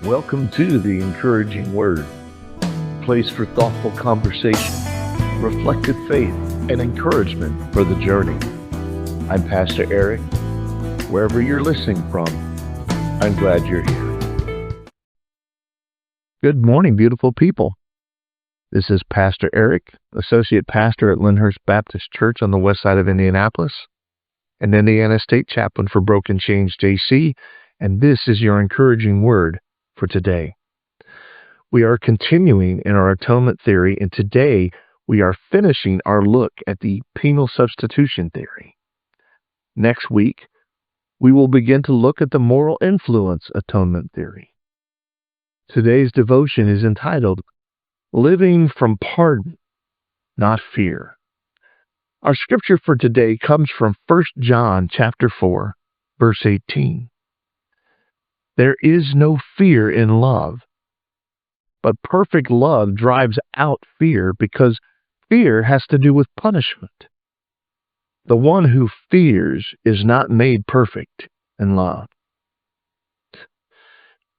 Welcome to the Encouraging Word, a place for thoughtful conversation, reflective faith, and encouragement for the journey. I'm Pastor Eric. Wherever you're listening from, I'm glad you're here. Good morning, beautiful people. This is Pastor Eric, Associate Pastor at Lyndhurst Baptist Church on the west side of Indianapolis, and Indiana State Chaplain for Broken Chains JC, and this is your encouraging word for today. We are continuing in our atonement theory, and today we are finishing our look at the penal substitution theory. Next week, we will begin to look at the moral influence atonement theory. Today's devotion is entitled, Living from Pardon, Not Fear. Our scripture for today comes from 1 John chapter 4, verse 18. There is no fear in love, but perfect love drives out fear because fear has to do with punishment. The one who fears is not made perfect in love.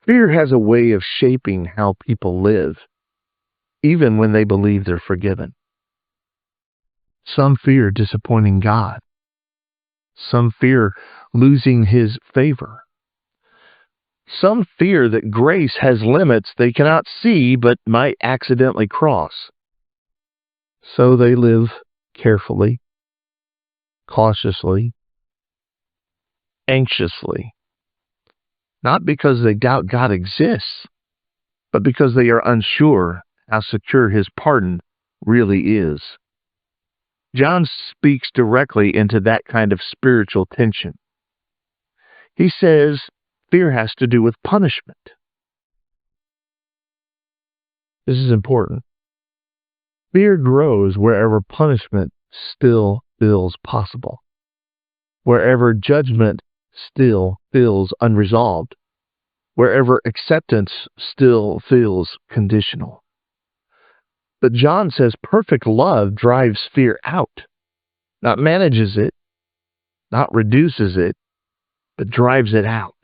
Fear has a way of shaping how people live, even when they believe they're forgiven. Some fear disappointing God. Some fear losing His favor. Some fear that grace has limits they cannot see but might accidentally cross. So they live carefully, cautiously, anxiously. Not because they doubt God exists, but because they are unsure how secure His pardon really is. John speaks directly into that kind of spiritual tension. He says, fear has to do with punishment. This is important. Fear grows wherever punishment still feels possible, wherever judgment still feels unresolved, wherever acceptance still feels conditional. But John says perfect love drives fear out, not manages it, not reduces it, but drives it out.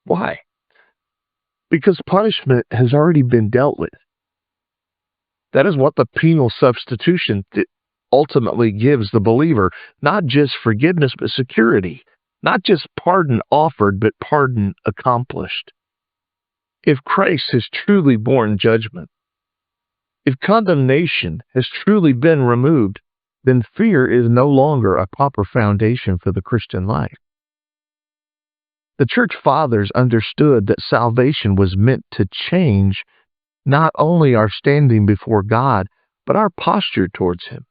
Why? Because punishment has already been dealt with. That is what the penal substitution ultimately gives the believer, not just forgiveness, but security. Not just pardon offered, but pardon accomplished. If Christ has truly borne judgment, if condemnation has truly been removed, then fear is no longer a proper foundation for the Christian life. The church fathers understood that salvation was meant to change not only our standing before God, but our posture towards Him.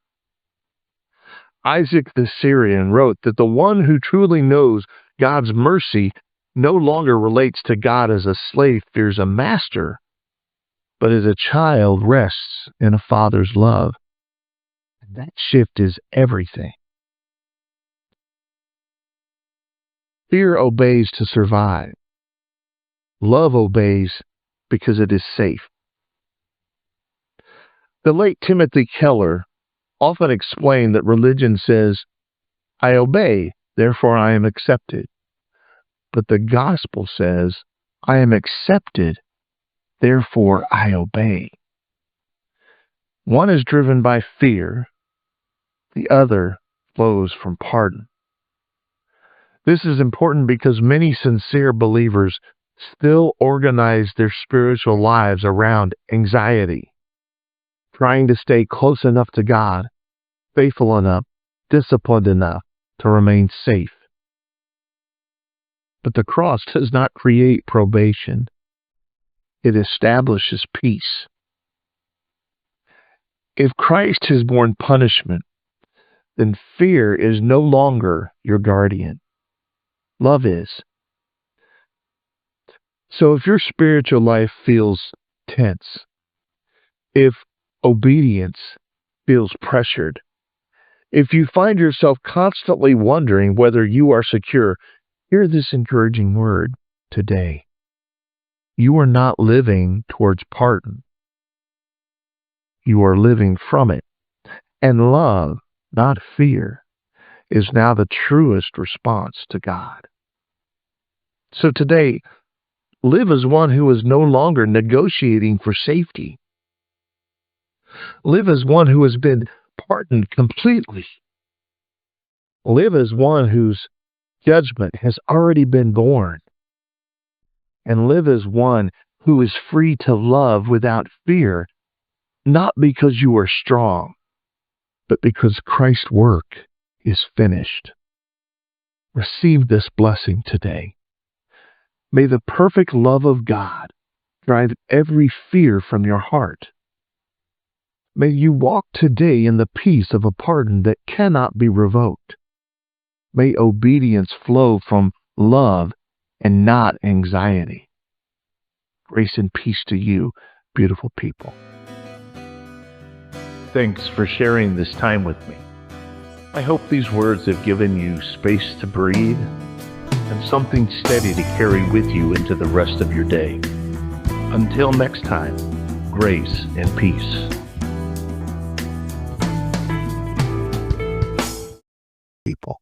Isaac the Syrian wrote that the one who truly knows God's mercy no longer relates to God as a slave fears a master, but as a child rests in a father's love. And that shift is everything. Fear obeys to survive. Love obeys because it is safe. The late Timothy Keller often explained that religion says, I obey, therefore I am accepted. But the gospel says, I am accepted, therefore I obey. One is driven by fear, the other flows from pardon. This is important because many sincere believers still organize their spiritual lives around anxiety, trying to stay close enough to God, faithful enough, disciplined enough to remain safe. But the cross does not create probation. It establishes peace. If Christ has borne punishment, then fear is no longer your guardian. Love is. So if your spiritual life feels tense, if obedience feels pressured, if you find yourself constantly wondering whether you are secure, hear this encouraging word today. You are not living towards pardon. You are living from it. And love, not fear, is now the truest response to God. So today, Live as one who is no longer negotiating for safety. Live as one who has been pardoned completely. Live as one whose judgment has already been borne. And live as one who is free to love without fear, not because you are strong, but because Christ's work is finished. Receive this blessing today. May the perfect love of God drive every fear from your heart. May you walk today in the peace of a pardon that cannot be revoked. May obedience flow from love and not anxiety. Grace and peace to you, beautiful people. Thanks for sharing this time with me. I hope these words have given you space to breathe and something steady to carry with you into the rest of your day. Until next time, grace and peace. People.